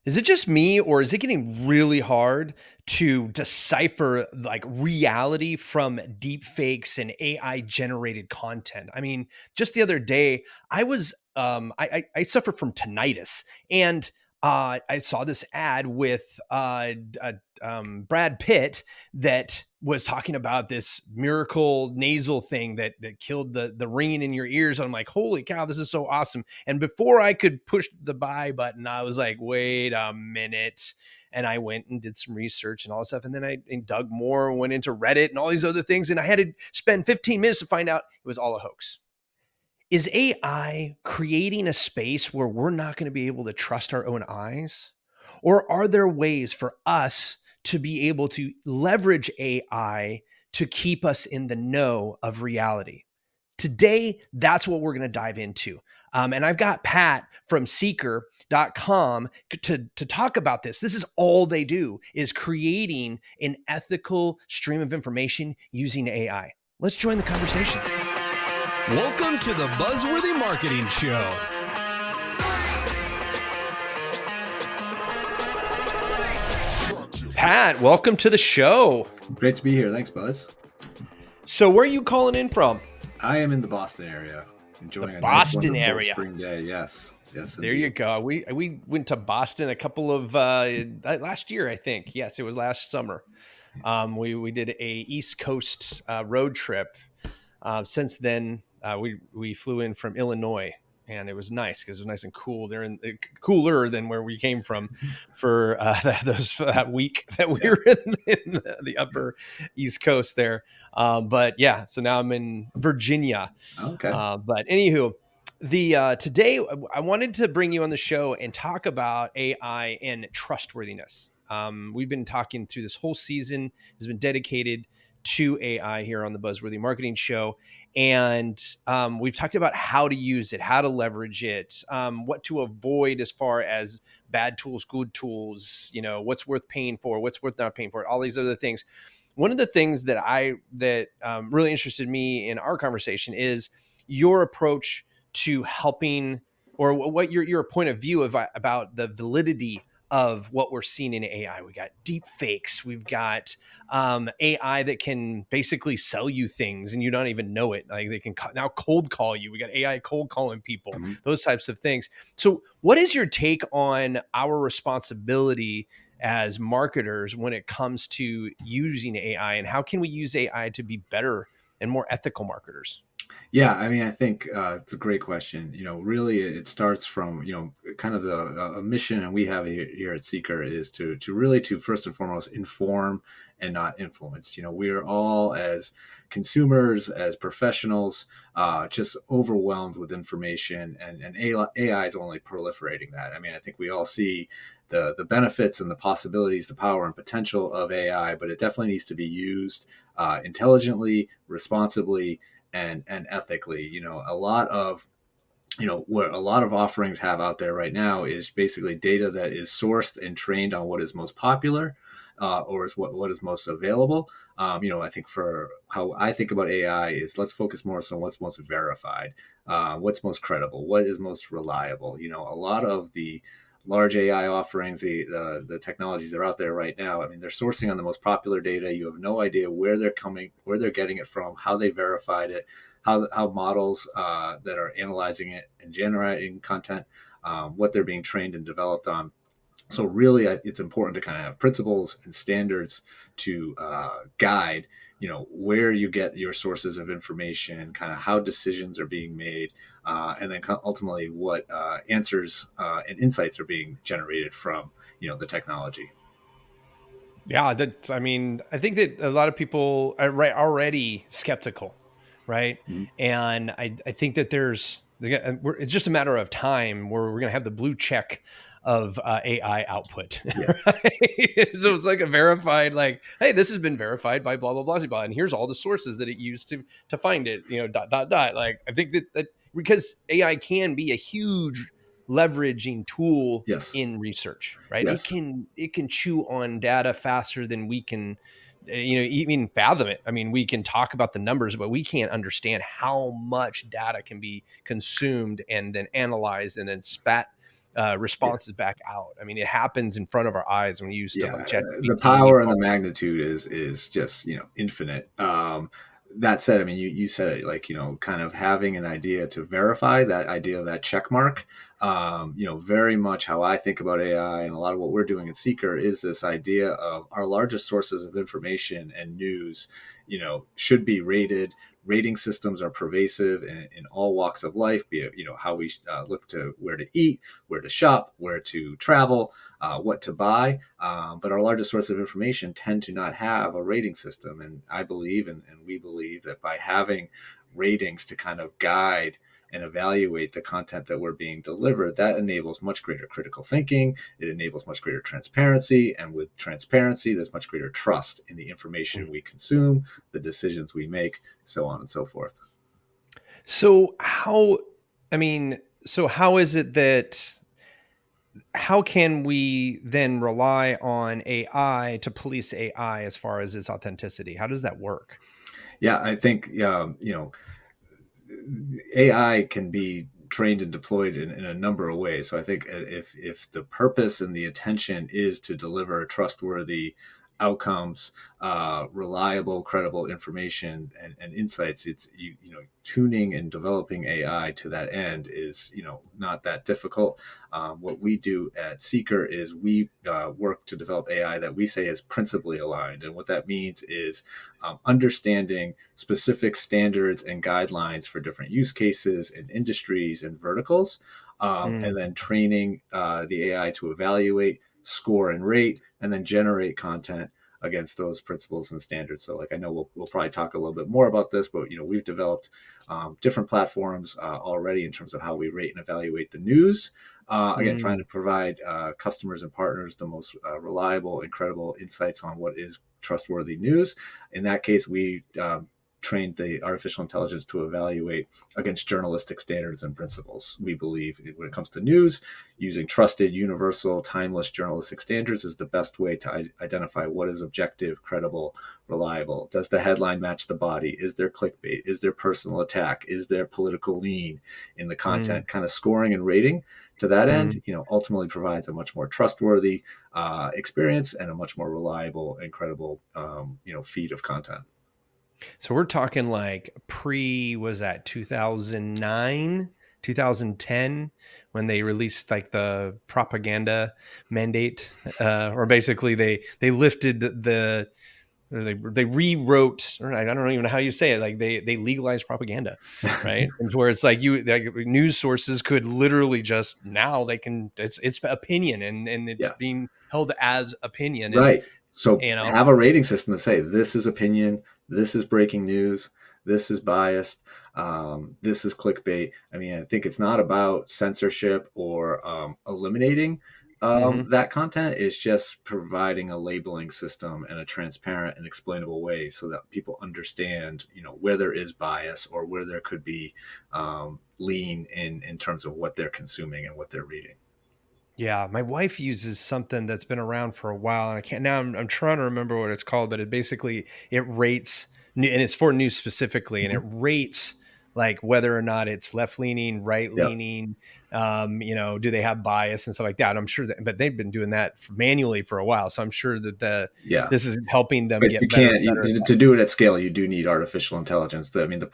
Is it just me, or is it getting really hard to decipher like reality from deep fakes and AI generated content? I mean, just the other day, I suffer from tinnitus, and I saw this ad with Brad Pitt that was talking about this miracle nasal thing that killed the ringing in your ears. I'm like, holy cow, this is so awesome. And before I could push the buy button, I was like, wait a minute. And I went and did some research and all this stuff. And then I dug more and went into Reddit and all these other things. And I had to spend 15 minutes to find out it was all a hoax. Is AI creating a space where we're not going to be able to trust our own eyes? Or are there ways for us to be able to leverage AI to keep us in the know of reality? Today, that's what we're going to dive into. And I've got Pat from Seekr.com to talk about this. This is all they do, is creating an ethical stream of information using AI. Let's join the conversation. Welcome to the Buzzworthy Marketing Show. Pat, welcome to the show. Great to be here. Thanks, Buzz. So where are you calling in from? I am in the Boston area, enjoying The a Boston nice, area. spring day. Yes. There indeed. you go. We went to Boston a couple of last year, I think. Yes, it was last summer. We did a East Coast road trip. Since then, we flew in from Illinois, and it was nice because it was nice and cool there, and cooler than where we came from for that week that we were in the upper East Coast there. But yeah, so now I'm in Virginia. Okay. But anywho, today I wanted to bring you on the show and talk about AI and trustworthiness. We've been talking through this whole season has been dedicated to AI here on the Buzzworthy Marketing Show. And we've talked about how to use it, how to leverage it, what to avoid as far as bad tools, good tools, what's worth paying for, what's worth not paying for, all these other things. One of the things that really interested me in our conversation is your approach to helping, or what your point of view about the validity of what we're seeing in AI. We got deep fakes. We've got AI that can basically sell you things and you don't even know it. Like they can now cold call you. We got AI cold calling people, those types of things. So what is your take on our responsibility as marketers when it comes to using AI, and how can we use AI to be better and more ethical marketers? Yeah, I mean, I think it's a great question. Really, it starts from kind of the mission, and we have here at Seekr is to really to first and foremost inform and not influence. We're all as consumers, as professionals, just overwhelmed with information, and AI is only proliferating that. I mean, I think we all see the benefits and the possibilities, the power and potential of AI, but it definitely needs to be used intelligently, responsibly, and ethically. A lot of what a lot of offerings have out there right now is basically data that is sourced and trained on what is most popular, or is what is most available. I think for how I think about AI is, let's focus more on what's most verified, what's most credible, what is most reliable. A lot of the large AI offerings, the technologies that are out there right now, I mean, they're sourcing on the most popular data. You have no idea where they're getting it from, how they verified it, how models that are analyzing it and generating content, what they're being trained and developed on. So really, it's important to kind of have principles and standards to guide, where you get your sources of information, kind of how decisions are being made, and then ultimately what answers and insights are being generated from, the technology. Yeah, I think that a lot of people are already skeptical, right? Mm-hmm. And I think that it's just a matter of time where we're going to have the blue check of AI output. Yeah. Right? So it's like a verified, like, hey, this has been verified by blah, blah, blah, blah. And here's all the sources that it used to find it, dot, dot, dot. Like, I think that because AI can be a huge leveraging tool Yes. in research, right? Yes. It can chew on data faster than we can, even fathom it. I mean, we can talk about the numbers, but we can't understand how much data can be consumed and then analyzed and then spat responses back out. I mean, it happens in front of our eyes when we use stuff like Yeah, the ChatGPT. power and the magnitude is just infinite. That said, I mean, you said it, like, kind of having an idea to verify that idea of that check mark. Very much how I think about AI and a lot of what we're doing at Seekr is this idea of our largest sources of information and news, should be rated. Rating systems are pervasive in all walks of life, be it, how we look to where to eat, where to shop, where to travel, what to buy. But our largest source of information tend to not have a rating system. And I believe, and we believe, that by having ratings to kind of guide and evaluate the content that we're being delivered, that enables much greater critical thinking. It enables much greater transparency. And with transparency, there's much greater trust in the information we consume, the decisions we make, so on and so forth. So how is it that, how can we then rely on AI to police AI as far as its authenticity? How does that work? Yeah, I think, AI can be trained and deployed in a number of ways. So I think if the purpose and the intention is to deliver trustworthy outcomes, reliable, credible information and insights, it's tuning and developing AI to that end is not that difficult. What we do at Seekr is we work to develop AI that we say is principally aligned, and what that means is understanding specific standards and guidelines for different use cases and industries and verticals, and then training the AI to evaluate, score, and rate, and then generate content against those principles and standards. So, like, I know we'll probably talk a little bit more about this, but we've developed different platforms already in terms of how we rate and evaluate the news. Again, trying to provide customers and partners the most reliable and credible insights on what is trustworthy news. In that case, we trained the artificial intelligence to evaluate against journalistic standards and principles. We believe when it comes to news, using trusted, universal, timeless journalistic standards is the best way to identify what is objective, credible, reliable. Does the headline match the body? Is there clickbait? Is there personal attack? Is there political lean in the content? Kind of scoring and rating to that end, ultimately provides a much more trustworthy experience and a much more reliable and credible, feed of content. So we're talking like was that 2009, 2010, when they released like the propaganda mandate, or basically they lifted or they rewrote, or I don't even know how you say it. Like they legalized propaganda, right? And where it's like news sources could literally just, now they can, it's opinion, and it's Yeah. being held as opinion. And, Right. So have a rating system to say this is opinion, this is breaking news, this is biased, this is clickbait. I mean, I think it's not about censorship or eliminating that content. It's just providing a labeling system and a transparent and explainable way so that people understand, where there is bias or where there could be lean in terms of what they're consuming and what they're reading. Yeah, my wife uses something that's been around for a while, and I can't now. I'm trying to remember what it's called, but it rates, and it's for news specifically, and it rates like whether or not it's left leaning, right Yep. leaning, do they have bias and stuff like that. I'm sure that, but they've been doing that manually for a while, so I'm sure that Yeah. this is helping them But you get better can't and better. to do it at scale. You do need artificial intelligence. I mean, the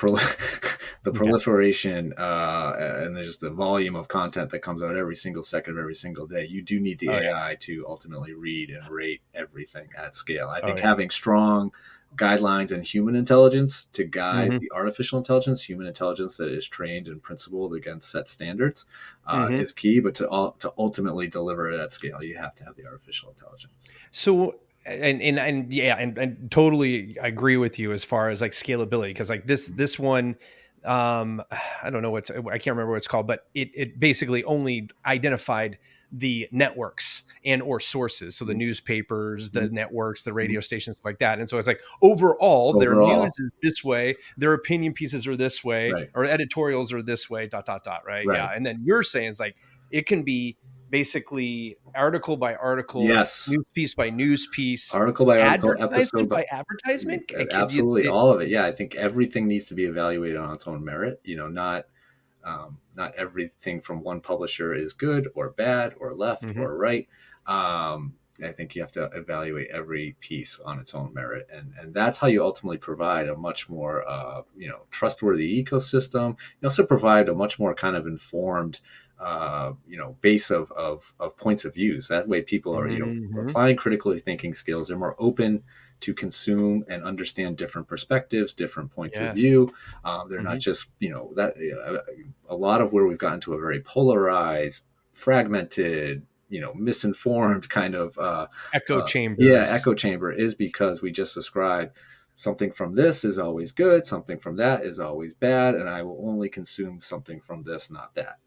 Yeah. proliferation and there's just the volume of content that comes out every single second of every single day. You do need the Oh yeah. AI to ultimately read and rate everything at scale. I Oh think yeah. having strong guidelines and human intelligence to guide Mm-hmm. the artificial intelligence, human intelligence that is trained and principled against set standards, Mm-hmm. is key. But to ultimately deliver it at scale, you have to have the artificial intelligence. So, and yeah, and totally agree with you as far as like scalability, because like this one, I don't know I can't remember what it's called, but it basically only identified the networks and or sources, so the newspapers, the networks, the radio stations, stuff like that. And so it's like overall their news Overall, is this way, their opinion pieces are this way, right. or editorials are this way, dot dot dot, right? Yeah. Right. And then you're saying it's like it can be basically article by article, Yes. news piece by news piece, Article by article, episode advertisement by by advertisement. Can you? absolutely all of it. Yeah, I think everything needs to be evaluated on its own merit. Not not everything from one publisher is good or bad or left Hmm. or right. I think you have to evaluate every piece on its own merit, and that's how you ultimately provide a much more trustworthy ecosystem. You also provide a much more kind of informed base of points of views. That way, people are Hmm. applying critically thinking skills. They're more open to consume and understand different perspectives, different points of Yes. view. They're Hmm. not just that a lot of where we've gotten to a very polarized, fragmented, misinformed kind of Echo echo chambers. chamber is because we just ascribe something from this is always good, something from that is always bad, and I will only consume something from this, not that.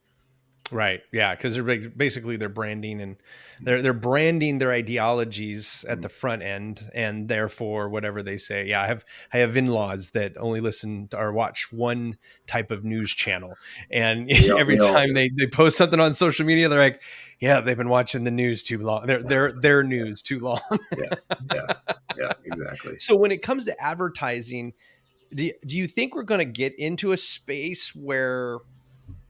Right. Yeah. Because they're basically they're branding and they're branding their ideologies at Mm. the front end, and therefore whatever they say. Yeah, I have in-laws that only listen to, or watch one type of news channel, and every We all time do. they post something on social media, they're like, "Yeah, they've been watching the news too long. Their news too long." Yeah, yeah, yeah, exactly. So when it comes to advertising, do you think we're going to get into a space where,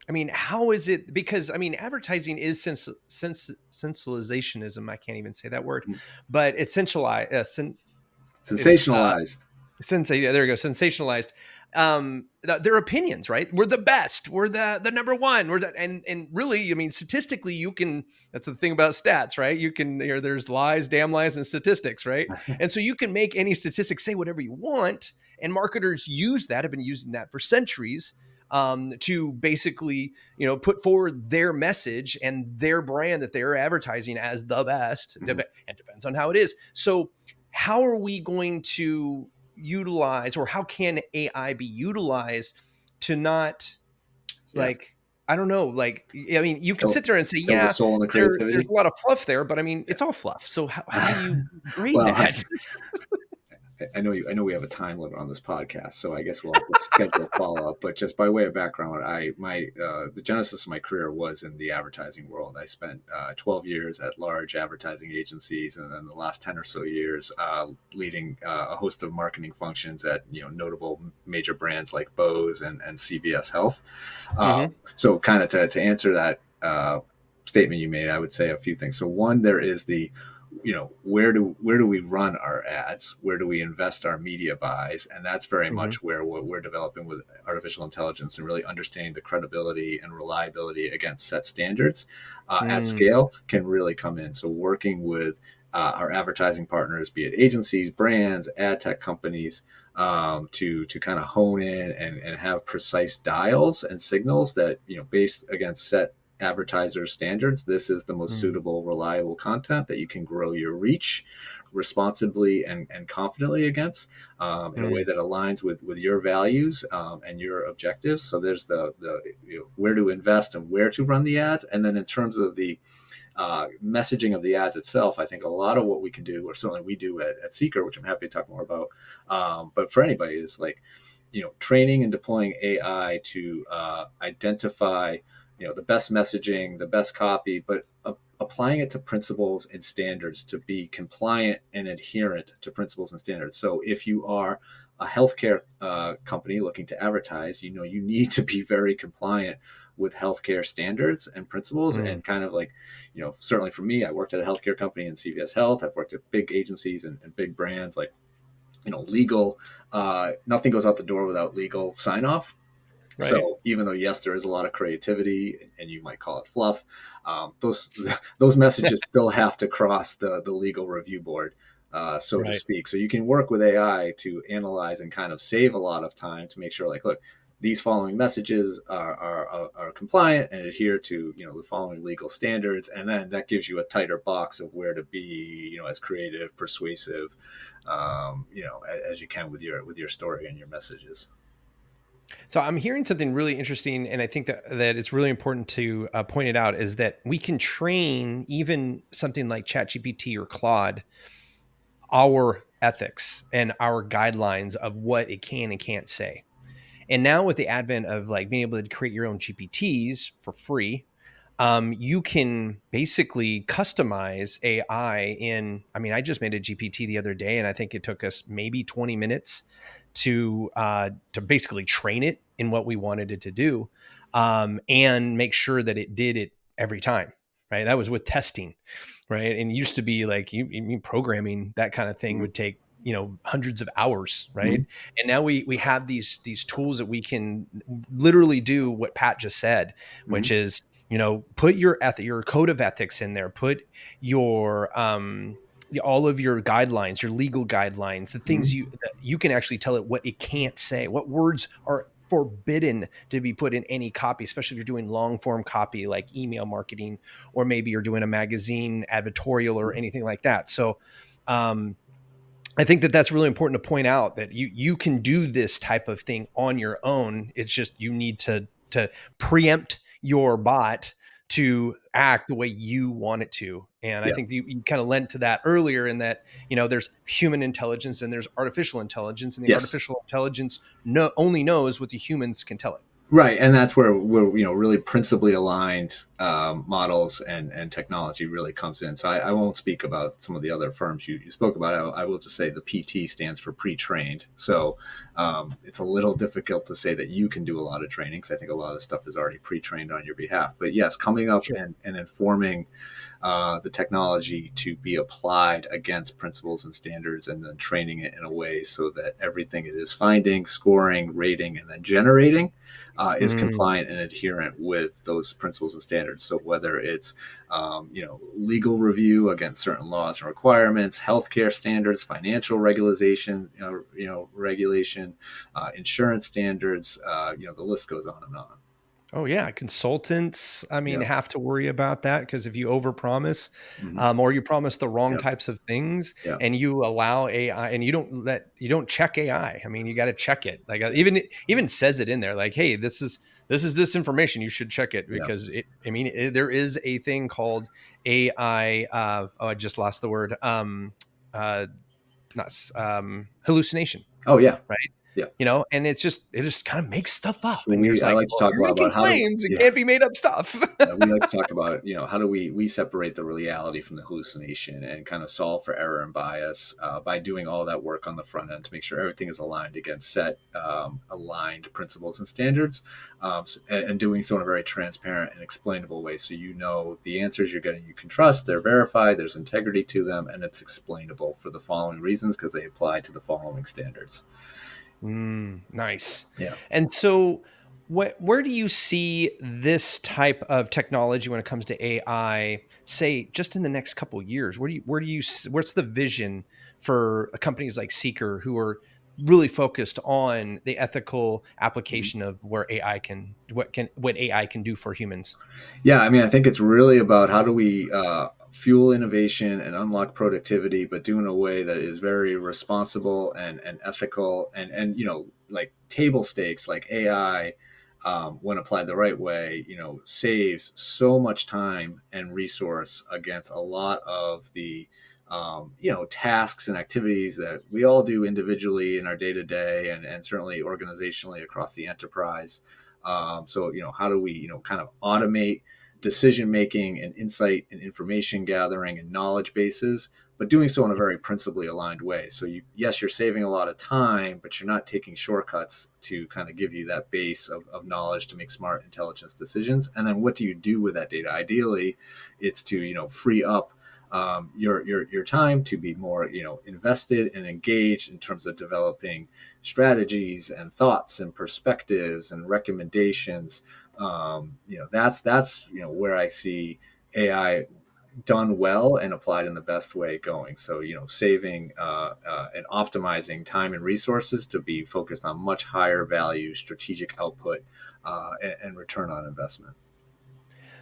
I mean, how is it? Because I mean, advertising is sensationalism. I can't even say that word, Mm. but it's Sensationalized. yeah, there you go, sensationalized. Their opinions, right? We're the best. We're the number one. We're the, and really, I mean, statistically, you can. That's the thing about stats, right? You can there's lies, damn lies, and statistics, right? And so you can make any statistic say whatever you want, and marketers use that. Have been using that for centuries. To basically, put forward their message and their brand that they're advertising as the best, and Mhm. depends on how it is. So, how are we going to utilize, or how can AI be utilized to not, Yeah, like, I don't know, like, I mean, you could kill sit there and say, kill the yeah, soul and the there's creativity. a lot of fluff there, but I mean, it's all fluff. So how do you grade Well, that? I know we have a time limit on this podcast, so I guess we'll have to schedule a follow up. But just by way of background, the genesis of my career was in the advertising world. I spent 12 years at large advertising agencies, and then the last 10 or so years leading a host of marketing functions at notable major brands like Bose and CVS Health. Hmm. So, kind of to answer that statement you made, I would say a few things. So, one, there is the where do we run our ads, where do we invest our media buys, and that's very Hmm. much where what we're developing with artificial intelligence and really understanding the credibility and reliability against set standards at Mm. scale can really come in. So working with our advertising partners, be it agencies, brands, ad tech companies, to kind of hone in and have precise dials and signals that based against set advertiser standards, this is the most Mm. suitable, reliable content that you can grow your reach responsibly and confidently against in a way Mm. that aligns with your values and your objectives. So there's the where to invest and where to run the ads. And then in terms of the messaging of the ads itself, I think a lot of what we can do, or certainly we do at Seekr, which I'm happy to talk more about, but for anybody is like, training and deploying AI to identify, the best messaging, the best copy, but applying it to principles and standards to be compliant and adherent to principles and standards. So if you are a healthcare company looking to advertise, you need to be very compliant with healthcare standards and principles, Mm. and kind of like, certainly for me, I worked at a healthcare company in CVS Health. I've worked at big agencies and big brands like, legal. Nothing goes out the door without legal sign off. Right. So even though yes, there is a lot of creativity, and you might call it fluff, those those messages still have to cross the legal review board, so to Right. speak. So you can work with AI to analyze and kind of save a lot of time to make sure, like, look, these following messages are compliant and adhere to the following legal standards, and then that gives you a tighter box of where to be, as creative, persuasive, as you can with your story and your messages. So I'm hearing something really interesting, and I think that it's really important to point it out, is that we can train even something like ChatGPT or Claude our ethics and our guidelines of what it can and can't say. And now with the advent of like being able to create your own GPTs for free, you can basically customize AI in. I mean, I just made a GPT the other day, and I think it took us maybe 20 minutes to basically train it in what we wanted it to do. and make sure that it did it every time. Right. That was with testing. Right. And it used to be like you programming, that kind of thing Mhm. would take, hundreds of hours. Right. Mhm. And now we have these tools that we can literally do what Pat just said, which Mhm. is, put your code of ethics in there, put your, all of your guidelines, your legal guidelines, the things Mhm. you can actually tell it what it can't say, what words are forbidden to be put in any copy, especially if you're doing long form copy like email marketing, or maybe you're doing a magazine advertorial or anything like that. So, um, I think that that's really important to point out, that you can do this type of thing on your own. It's just you need to preempt your bot to act the way you want it to. And I Yeah. think you kind of lent to that earlier, in that, there's human intelligence and there's artificial intelligence, and the Yes. artificial intelligence only knows what the humans can tell it. Right, and that's where really principally aligned models and technology really comes in. So I won't speak about some of the other firms you spoke about. I will just say the PT stands for pre-trained. So it's a little difficult to say that you can do a lot of training, because I think a lot of the stuff is already pre-trained on your behalf. But yes, coming up Sure. and informing the technology to be applied against principles and standards, and then training it in a way so that everything it is finding, scoring, rating, and then generating is Mm. compliant and adherent with those principles and standards. So whether it's legal review against certain laws and requirements, healthcare standards, financial regulation, regulation, insurance standards, the list goes on and on. Oh yeah, consultants, I mean, Yeah. have to worry about that, because if you overpromise, Hmm. or you promise the wrong Yeah. types of things, Yeah. and you allow AI, and you don't check AI. I mean, you got to check it. Like, even says it in there, like, hey, this information, you should check it, Yeah. because there is a thing called AI. Oh, I just lost the word. Uh, Not hallucination, Oh yeah. right? Yeah. And it just kind of makes stuff up, So and you're just I like, like to well, talk you're about making how to, claims. It yeah. can't be made up stuff. We like to talk about, how do we separate the reality from the hallucination, and kind of solve for error and bias by doing all that work on the front end to make sure everything is aligned against set aligned principles and standards, and doing so in a very transparent and explainable way, so the answers you're getting, you can trust, they're verified, there's integrity to them, and it's explainable for the following reasons because they apply to the following standards. Nice. Yeah. And so, where do you see this type of technology when it comes to AI, say, just in the next couple of years? What's the vision for companies like Seekr, who are really focused on the ethical Mhm. application of where AI what AI can do for humans? Yeah, I mean, I think it's really about how do we fuel innovation and unlock productivity, but do in a way that is very responsible and ethical, and like table stakes, like AI, when applied the right way, saves so much time and resource against a lot of the tasks and activities that we all do individually in our day to day, and certainly organizationally across the enterprise. So, how do we, kind of automate decision making and insight and information gathering and knowledge bases, but doing so in a very principally aligned way. So, yes, you're saving a lot of time, but you're not taking shortcuts to kind of give you that base of knowledge to make smart intelligence decisions. And then what do you do with that data? Ideally, it's to, free up your time to be more invested and engaged in terms of developing strategies and thoughts and perspectives and recommendations. That's where I see AI done well and applied in the best way going. So saving and optimizing time and resources to be focused on much higher value strategic output and return on investment.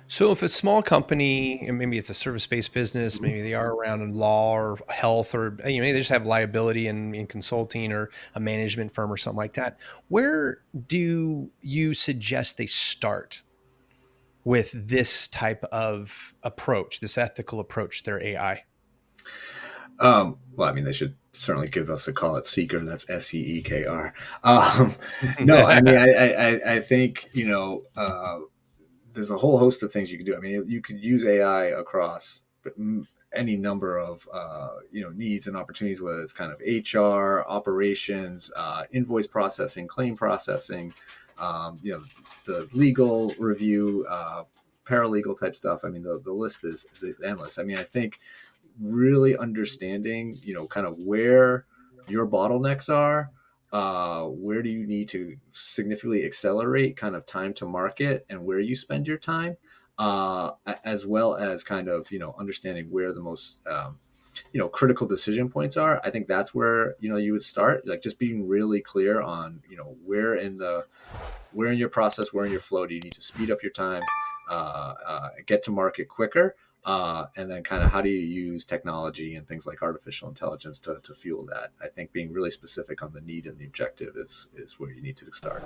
So if a small company, and maybe it's a service-based business, Mhm. maybe they are around in law or health, or maybe they just have liability in consulting, or a management firm or something like that, where do you suggest they start with this type of approach, this ethical approach to their AI? Well, I mean, they should certainly give us a call at Seekr. That's Seekr. No, I mean, I think there's a whole host of things you can do. I mean, you could use AI across any number of needs and opportunities, whether it's kind of HR, operations, invoice processing, claim processing, the legal review, paralegal type stuff. I mean, the list is endless. I mean, I think really understanding, kind of where your bottlenecks are, where do you need to significantly accelerate kind of time to market and where you spend your time, as well as kind of, understanding where the most, critical decision points are. I think that's where, you would start, like just being really clear on, where in your process, where in your flow do you need to speed up your time, get to market quicker, and then kind of how do you use technology and things like artificial intelligence to fuel that. I think being really specific on the need and the objective is where you need to start.